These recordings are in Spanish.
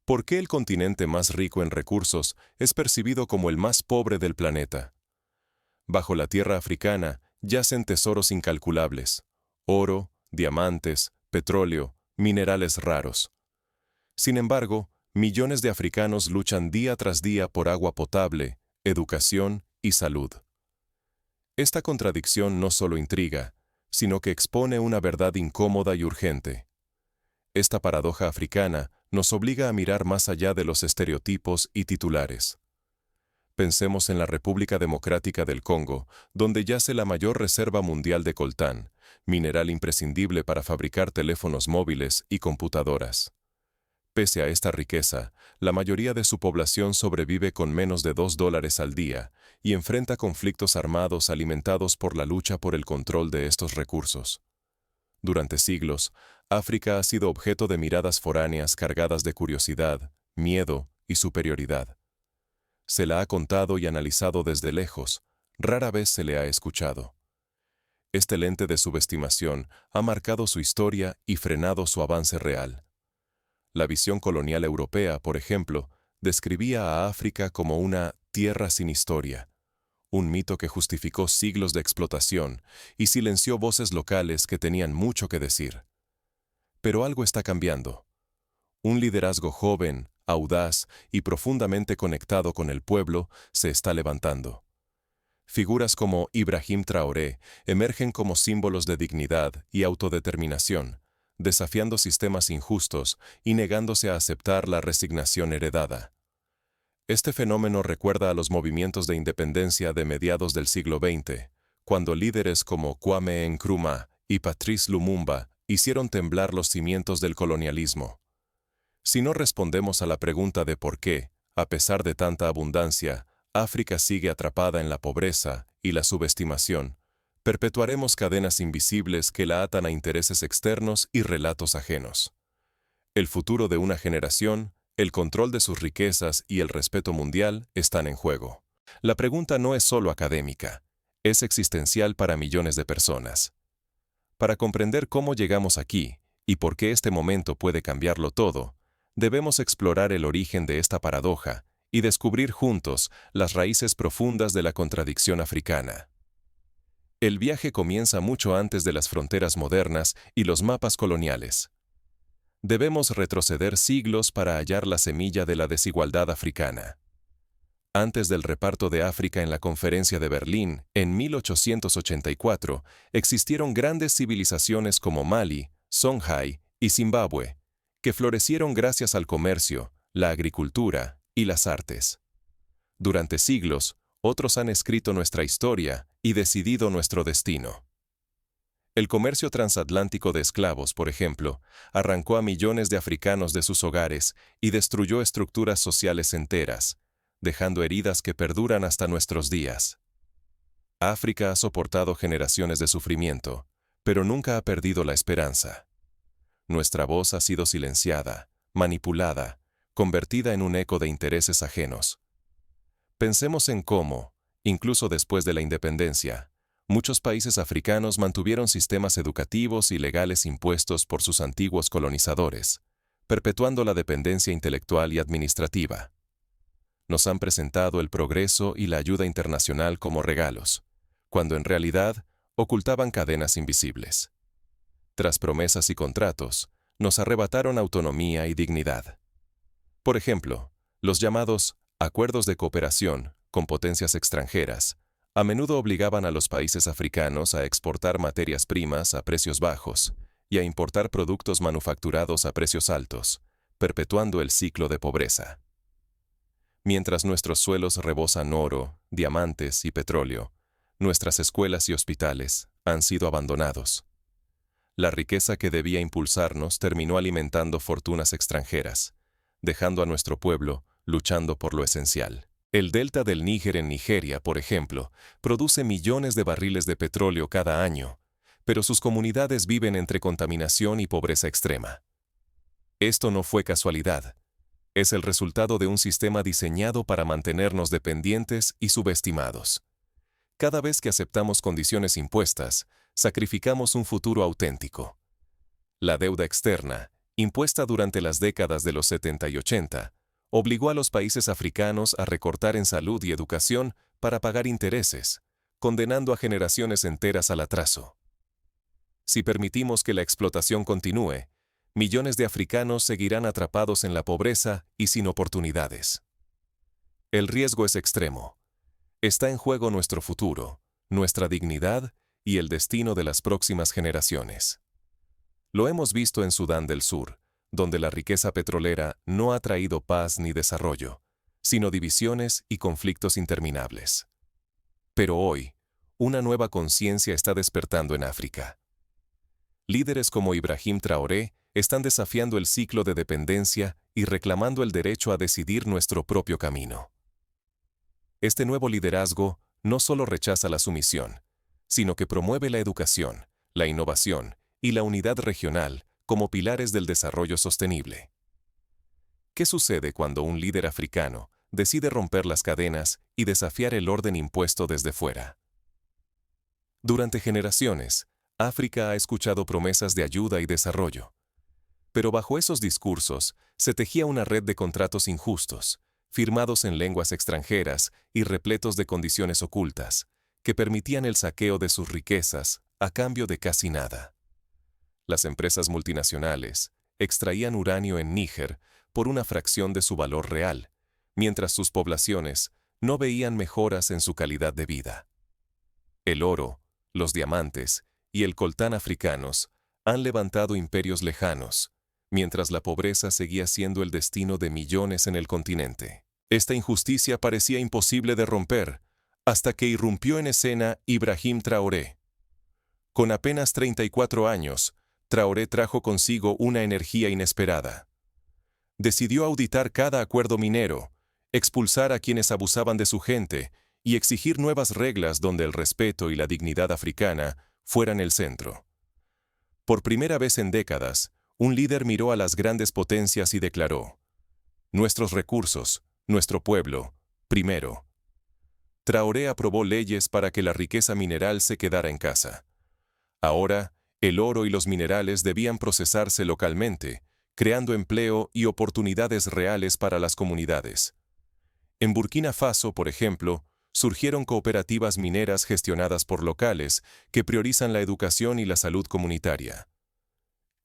¿Por qué el continente más rico en recursos es percibido como el más pobre del planeta? Bajo la tierra africana yacen tesoros incalculables: oro, diamantes, petróleo, minerales raros. Sin embargo, millones de africanos luchan día tras día por agua potable, educación y salud. Esta contradicción no solo intriga, sino que expone una verdad incómoda y urgente. Esta paradoja africana nos obliga a mirar más allá de los estereotipos y titulares. Pensemos en la República Democrática del Congo, donde yace la mayor reserva mundial de coltán, mineral imprescindible para fabricar teléfonos móviles y computadoras. Pese a esta riqueza, la mayoría de su población sobrevive con menos de $2 al día y enfrenta conflictos armados alimentados por la lucha por el control de estos recursos. Durante siglos, África ha sido objeto de miradas foráneas cargadas de curiosidad, miedo y superioridad. Se la ha contado y analizado desde lejos, rara vez se le ha escuchado. Este lente de subestimación ha marcado su historia y frenado su avance real. La visión colonial europea, por ejemplo, describía a África como una tierra sin historia, un mito que justificó siglos de explotación y silenció voces locales que tenían mucho que decir. Pero algo está cambiando. Un liderazgo joven, audaz y profundamente conectado con el pueblo se está levantando. Figuras como Ibrahim Traoré emergen como símbolos de dignidad y autodeterminación, desafiando sistemas injustos y negándose a aceptar la resignación heredada. Este fenómeno recuerda a los movimientos de independencia de mediados del siglo XX, cuando líderes como Kwame Nkrumah y Patrice Lumumba hicieron temblar los cimientos del colonialismo. Si no respondemos a la pregunta de por qué, a pesar de tanta abundancia, África sigue atrapada en la pobreza y la subestimación, perpetuaremos cadenas invisibles que la atan a intereses externos y relatos ajenos. El futuro de una generación, el control de sus riquezas y el respeto mundial están en juego. La pregunta no es solo académica, es existencial para millones de personas. Para comprender cómo llegamos aquí y por qué este momento puede cambiarlo todo, debemos explorar el origen de esta paradoja y descubrir juntos las raíces profundas de la contradicción africana. El viaje comienza mucho antes de las fronteras modernas y los mapas coloniales. Debemos retroceder siglos para hallar la semilla de la desigualdad africana. Antes del reparto de África en la Conferencia de Berlín, en 1884, existieron grandes civilizaciones como Mali, Songhai y Zimbabue, que florecieron gracias al comercio, la agricultura y las artes. Durante siglos, otros han escrito nuestra historia y decidido nuestro destino. El comercio transatlántico de esclavos, por ejemplo, arrancó a millones de africanos de sus hogares y destruyó estructuras sociales enteras, dejando heridas que perduran hasta nuestros días. África ha soportado generaciones de sufrimiento, pero nunca ha perdido la esperanza. Nuestra voz ha sido silenciada, manipulada, convertida en un eco de intereses ajenos. Pensemos en cómo, incluso después de la independencia, muchos países africanos mantuvieron sistemas educativos y legales impuestos por sus antiguos colonizadores, perpetuando la dependencia intelectual y administrativa. Nos han presentado el progreso y la ayuda internacional como regalos, cuando en realidad ocultaban cadenas invisibles. Tras promesas y contratos, nos arrebataron autonomía y dignidad. Por ejemplo, los llamados acuerdos de cooperación con potencias extranjeras a menudo obligaban a los países africanos a exportar materias primas a precios bajos y a importar productos manufacturados a precios altos, perpetuando el ciclo de pobreza. Mientras nuestros suelos rebosan oro, diamantes y petróleo, nuestras escuelas y hospitales han sido abandonados. La riqueza que debía impulsarnos terminó alimentando fortunas extranjeras, dejando a nuestro pueblo luchando por lo esencial. El delta del Níger en Nigeria, por ejemplo, produce millones de barriles de petróleo cada año, pero sus comunidades viven entre contaminación y pobreza extrema. Esto no fue casualidad. Es el resultado de un sistema diseñado para mantenernos dependientes y subestimados. Cada vez que aceptamos condiciones impuestas, sacrificamos un futuro auténtico. La deuda externa, impuesta durante las décadas de los 70 y 80, obligó a los países africanos a recortar en salud y educación para pagar intereses, condenando a generaciones enteras al atraso. Si permitimos que la explotación continúe, millones de africanos seguirán atrapados en la pobreza y sin oportunidades. El riesgo es extremo. Está en juego nuestro futuro, nuestra dignidad y el destino de las próximas generaciones. Lo hemos visto en Sudán del Sur, donde la riqueza petrolera no ha traído paz ni desarrollo, sino divisiones y conflictos interminables. Pero hoy, una nueva conciencia está despertando en África. Líderes como Ibrahim Traoré están desafiando el ciclo de dependencia y reclamando el derecho a decidir nuestro propio camino. Este nuevo liderazgo no solo rechaza la sumisión, sino que promueve la educación, la innovación y la unidad regional como pilares del desarrollo sostenible. ¿Qué sucede cuando un líder africano decide romper las cadenas y desafiar el orden impuesto desde fuera? Durante generaciones, África ha escuchado promesas de ayuda y desarrollo. Pero bajo esos discursos se tejía una red de contratos injustos, firmados en lenguas extranjeras y repletos de condiciones ocultas, que permitían el saqueo de sus riquezas a cambio de casi nada. Las empresas multinacionales extraían uranio en Níger por una fracción de su valor real, mientras sus poblaciones no veían mejoras en su calidad de vida. El oro, los diamantes y el coltán africanos han levantado imperios lejanos, mientras la pobreza seguía siendo el destino de millones en el continente. Esta injusticia parecía imposible de romper, hasta que irrumpió en escena Ibrahim Traoré. Con apenas 34 años, Traoré trajo consigo una energía inesperada. Decidió auditar cada acuerdo minero, expulsar a quienes abusaban de su gente y exigir nuevas reglas donde el respeto y la dignidad africana fueran el centro. Por primera vez en décadas, un líder miró a las grandes potencias y declaró: «Nuestros recursos, nuestro pueblo, primero». Traoré aprobó leyes para que la riqueza mineral se quedara en casa. Ahora, el oro y los minerales debían procesarse localmente, creando empleo y oportunidades reales para las comunidades. En Burkina Faso, por ejemplo, surgieron cooperativas mineras gestionadas por locales que priorizan la educación y la salud comunitaria.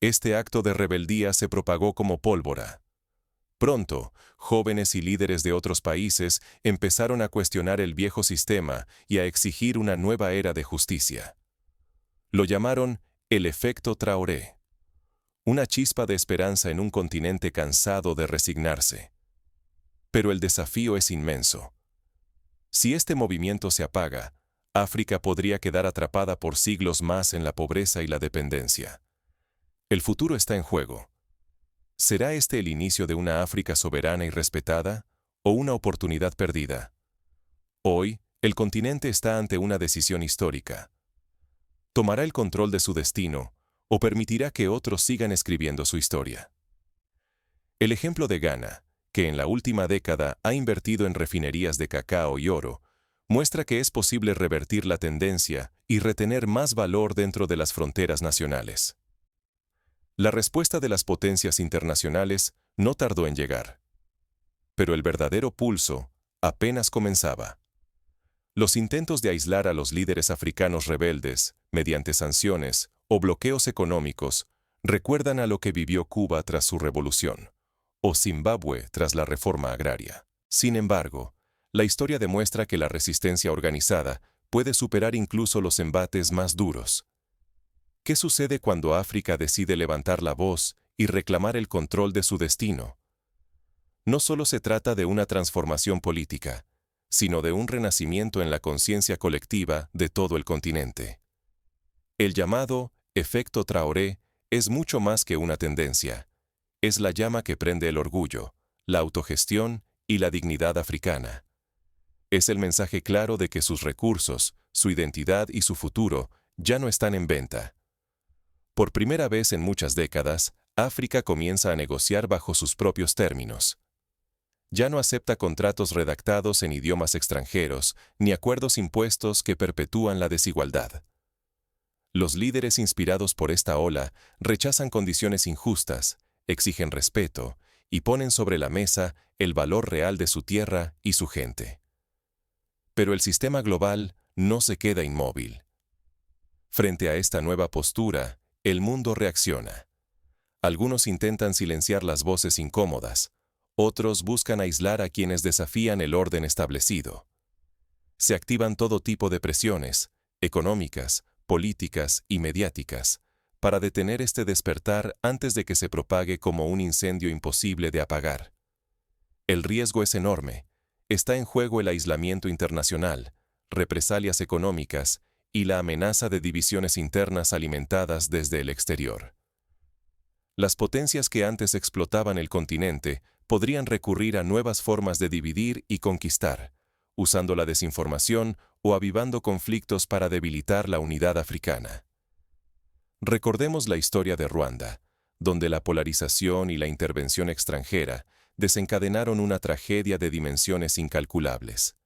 Este acto de rebeldía se propagó como pólvora. Pronto, jóvenes y líderes de otros países empezaron a cuestionar el viejo sistema y a exigir una nueva era de justicia. Lo llamaron el efecto Traoré, una chispa de esperanza en un continente cansado de resignarse. Pero el desafío es inmenso. Si este movimiento se apaga, África podría quedar atrapada por siglos más en la pobreza y la dependencia. El futuro está en juego. ¿Será este el inicio de una África soberana y respetada, o una oportunidad perdida? Hoy, el continente está ante una decisión histórica. ¿Tomará el control de su destino, o permitirá que otros sigan escribiendo su historia? El ejemplo de Ghana, que en la última década ha invertido en refinerías de cacao y oro, muestra que es posible revertir la tendencia y retener más valor dentro de las fronteras nacionales. La respuesta de las potencias internacionales no tardó en llegar. Pero el verdadero pulso apenas comenzaba. Los intentos de aislar a los líderes africanos rebeldes, mediante sanciones o bloqueos económicos, recuerdan a lo que vivió Cuba tras su revolución, o Zimbabue tras la reforma agraria. Sin embargo, la historia demuestra que la resistencia organizada puede superar incluso los embates más duros. ¿Qué sucede cuando África decide levantar la voz y reclamar el control de su destino? No solo se trata de una transformación política, sino de un renacimiento en la conciencia colectiva de todo el continente. El llamado efecto Traoré es mucho más que una tendencia. Es la llama que prende el orgullo, la autogestión y la dignidad africana. Es el mensaje claro de que sus recursos, su identidad y su futuro ya no están en venta. Por primera vez en muchas décadas, África comienza a negociar bajo sus propios términos. Ya no acepta contratos redactados en idiomas extranjeros ni acuerdos impuestos que perpetúan la desigualdad. Los líderes inspirados por esta ola rechazan condiciones injustas, exigen respeto y ponen sobre la mesa el valor real de su tierra y su gente. Pero el sistema global no se queda inmóvil. Frente a esta nueva postura, el mundo reacciona. Algunos intentan silenciar las voces incómodas, otros buscan aislar a quienes desafían el orden establecido. Se activan todo tipo de presiones, económicas, políticas y mediáticas, para detener este despertar antes de que se propague como un incendio imposible de apagar. El riesgo es enorme. Está en juego el aislamiento internacional, represalias económicas y la amenaza de divisiones internas alimentadas desde el exterior. Las potencias que antes explotaban el continente podrían recurrir a nuevas formas de dividir y conquistar, usando la desinformación o avivando conflictos para debilitar la unidad africana. Recordemos la historia de Ruanda, donde la polarización y la intervención extranjera desencadenaron una tragedia de dimensiones incalculables.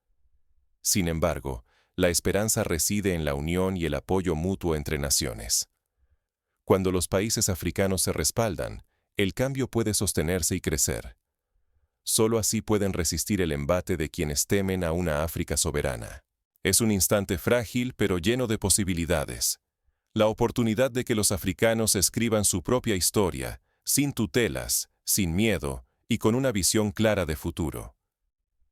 Sin embargo, la esperanza reside en la unión y el apoyo mutuo entre naciones. Cuando los países africanos se respaldan, el cambio puede sostenerse y crecer. Solo así pueden resistir el embate de quienes temen a una África soberana. Es un instante frágil pero lleno de posibilidades. La oportunidad de que los africanos escriban su propia historia, sin tutelas, sin miedo y con una visión clara de futuro.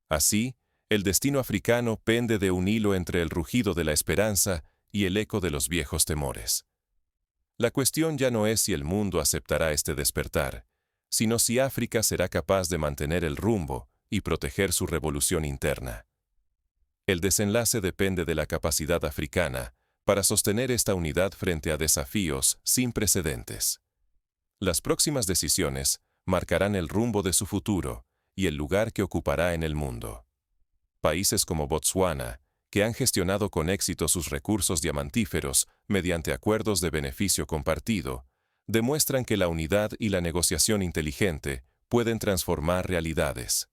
Así, el destino africano pende de un hilo entre el rugido de la esperanza y el eco de los viejos temores. La cuestión ya no es si el mundo aceptará este despertar, sino si África será capaz de mantener el rumbo y proteger su revolución interna. El desenlace depende de la capacidad africana para sostener esta unidad frente a desafíos sin precedentes. Las próximas decisiones marcarán el rumbo de su futuro y el lugar que ocupará en el mundo. Países como Botsuana, que han gestionado con éxito sus recursos diamantíferos mediante acuerdos de beneficio compartido, demuestran que la unidad y la negociación inteligente pueden transformar realidades.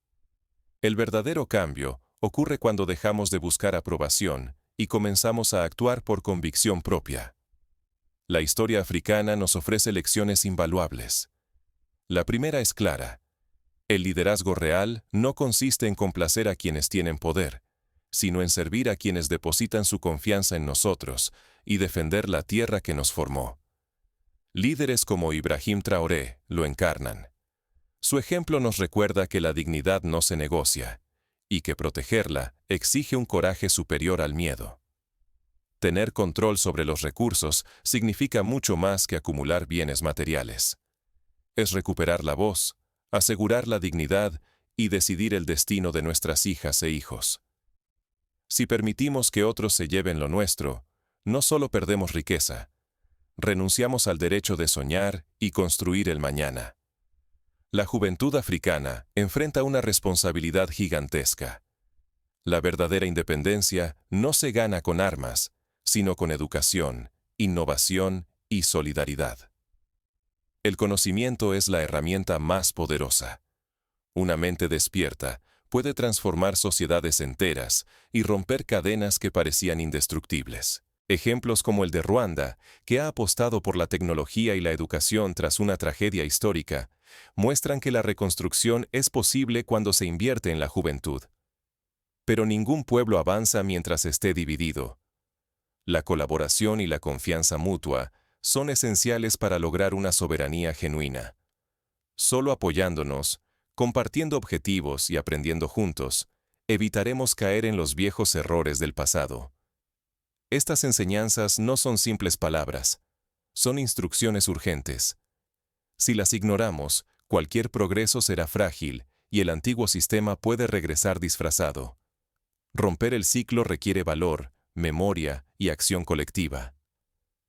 El verdadero cambio ocurre cuando dejamos de buscar aprobación y comenzamos a actuar por convicción propia. La historia africana nos ofrece lecciones invaluables. La primera es clara. El liderazgo real no consiste en complacer a quienes tienen poder, sino en servir a quienes depositan su confianza en nosotros y defender la tierra que nos formó. Líderes como Ibrahim Traoré lo encarnan. Su ejemplo nos recuerda que la dignidad no se negocia, y que protegerla exige un coraje superior al miedo. Tener control sobre los recursos significa mucho más que acumular bienes materiales. Es recuperar la voz, asegurar la dignidad y decidir el destino de nuestras hijas e hijos. Si permitimos que otros se lleven lo nuestro, no solo perdemos riqueza, renunciamos al derecho de soñar y construir el mañana. La juventud africana enfrenta una responsabilidad gigantesca. La verdadera independencia no se gana con armas, sino con educación, innovación y solidaridad. El conocimiento es la herramienta más poderosa. Una mente despierta puede transformar sociedades enteras y romper cadenas que parecían indestructibles. Ejemplos como el de Ruanda, que ha apostado por la tecnología y la educación tras una tragedia histórica, muestran que la reconstrucción es posible cuando se invierte en la juventud. Pero ningún pueblo avanza mientras esté dividido. La colaboración y la confianza mutua son esenciales para lograr una soberanía genuina. Solo apoyándonos, compartiendo objetivos y aprendiendo juntos, evitaremos caer en los viejos errores del pasado. Estas enseñanzas no son simples palabras, son instrucciones urgentes. Si las ignoramos, cualquier progreso será frágil y el antiguo sistema puede regresar disfrazado. Romper el ciclo requiere valor, memoria y acción colectiva.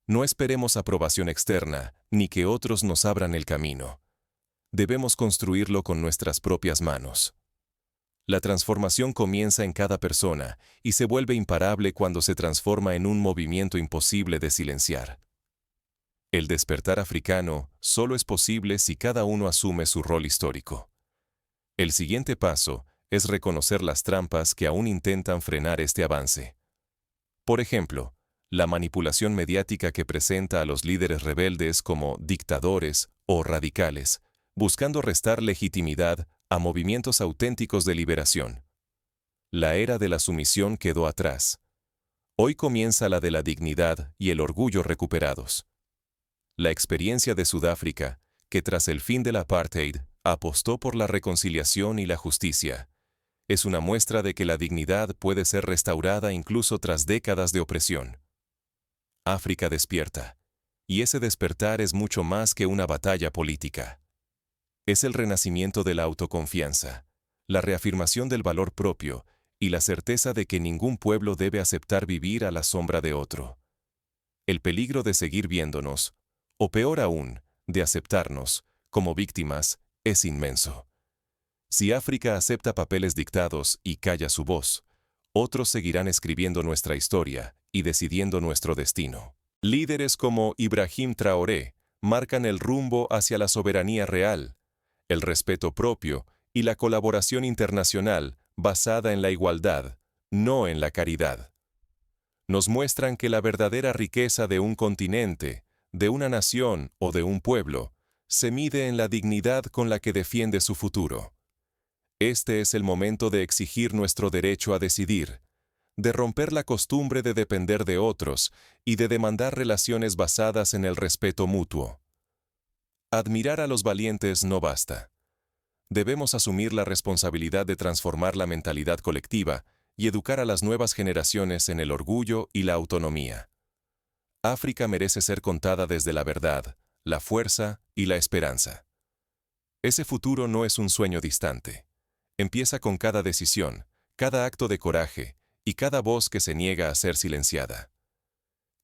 No esperemos aprobación externa, ni que otros nos abran el camino. Debemos construirlo con nuestras propias manos. La transformación comienza en cada persona y se vuelve imparable cuando se transforma en un movimiento imposible de silenciar. El despertar africano solo es posible si cada uno asume su rol histórico. El siguiente paso es reconocer las trampas que aún intentan frenar este avance. Por ejemplo, la manipulación mediática que presenta a los líderes rebeldes como dictadores o radicales buscando restar legitimidad a movimientos auténticos de liberación. La era de la sumisión quedó atrás. Hoy comienza la de la dignidad y el orgullo recuperados. La experiencia de Sudáfrica, que tras el fin del apartheid apostó por la reconciliación y la justicia, es una muestra de que la dignidad puede ser restaurada incluso tras décadas de opresión. África despierta, y ese despertar es mucho más que una batalla política. Es el renacimiento de la autoconfianza, la reafirmación del valor propio y la certeza de que ningún pueblo debe aceptar vivir a la sombra de otro. El peligro de seguir viéndonos, o peor aún, de aceptarnos, como víctimas, es inmenso. Si África acepta papeles dictados y calla su voz, otros seguirán escribiendo nuestra historia y decidiendo nuestro destino. Líderes como Ibrahim Traoré marcan el rumbo hacia la soberanía real, el respeto propio y la colaboración internacional basada en la igualdad, no en la caridad. Nos muestran que la verdadera riqueza de un continente, de una nación o de un pueblo, se mide en la dignidad con la que defiende su futuro. Este es el momento de exigir nuestro derecho a decidir, de romper la costumbre de depender de otros y de demandar relaciones basadas en el respeto mutuo. Admirar a los valientes no basta. Debemos asumir la responsabilidad de transformar la mentalidad colectiva y educar a las nuevas generaciones en el orgullo y la autonomía. África merece ser contada desde la verdad, la fuerza y la esperanza. Ese futuro no es un sueño distante. Empieza con cada decisión, cada acto de coraje y cada voz que se niega a ser silenciada.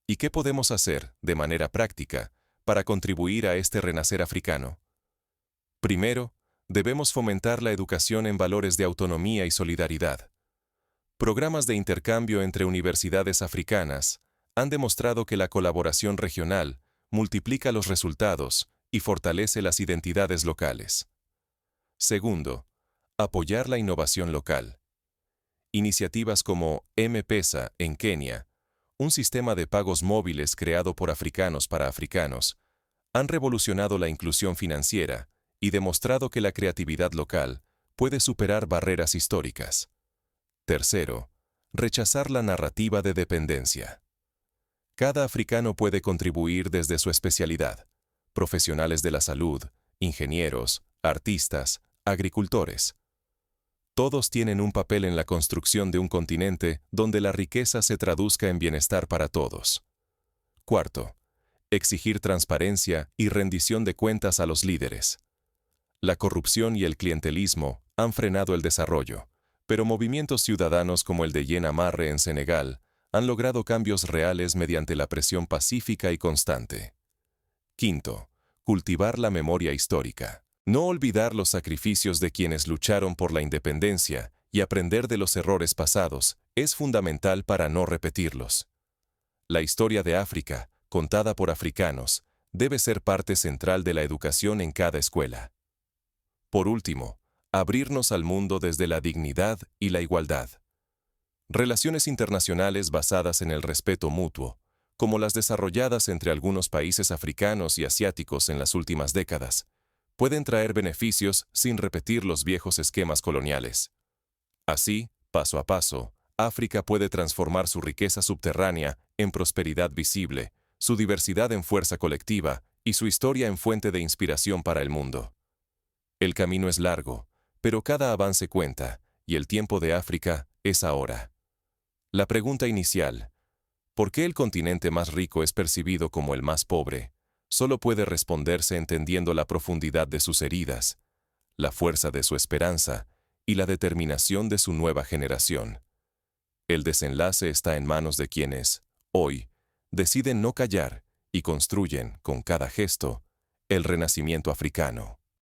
¿Y qué podemos hacer, de manera práctica, para contribuir a este renacer africano? Primero, debemos fomentar la educación en valores de autonomía y solidaridad. Programas de intercambio entre universidades africanas han demostrado que la colaboración regional multiplica los resultados y fortalece las identidades locales. Segundo, apoyar la innovación local. Iniciativas como M-Pesa en Kenia, un sistema de pagos móviles creado por africanos para africanos, han revolucionado la inclusión financiera y demostrado que la creatividad local puede superar barreras históricas. Tercero, rechazar la narrativa de dependencia. Cada africano puede contribuir desde su especialidad: profesionales de la salud, ingenieros, artistas, agricultores. Todos tienen un papel en la construcción de un continente donde la riqueza se traduzca en bienestar para todos. Cuarto, exigir transparencia y rendición de cuentas a los líderes. La corrupción y el clientelismo han frenado el desarrollo, pero movimientos ciudadanos como el de Y'en Amarre en Senegal han logrado cambios reales mediante la presión pacífica y constante. Quinto, cultivar la memoria histórica. No olvidar los sacrificios de quienes lucharon por la independencia y aprender de los errores pasados es fundamental para no repetirlos. La historia de África, contada por africanos, debe ser parte central de la educación en cada escuela. Por último, abrirnos al mundo desde la dignidad y la igualdad. Relaciones internacionales basadas en el respeto mutuo, como las desarrolladas entre algunos países africanos y asiáticos en las últimas décadas, pueden traer beneficios sin repetir los viejos esquemas coloniales. Así, paso a paso, África puede transformar su riqueza subterránea en prosperidad visible, su diversidad en fuerza colectiva y su historia en fuente de inspiración para el mundo. El camino es largo, pero cada avance cuenta, y el tiempo de África es ahora. La pregunta inicial, ¿por qué el continente más rico es percibido como el más pobre?, solo puede responderse entendiendo la profundidad de sus heridas, la fuerza de su esperanza y la determinación de su nueva generación. El desenlace está en manos de quienes, hoy, deciden no callar y construyen, con cada gesto, el renacimiento africano.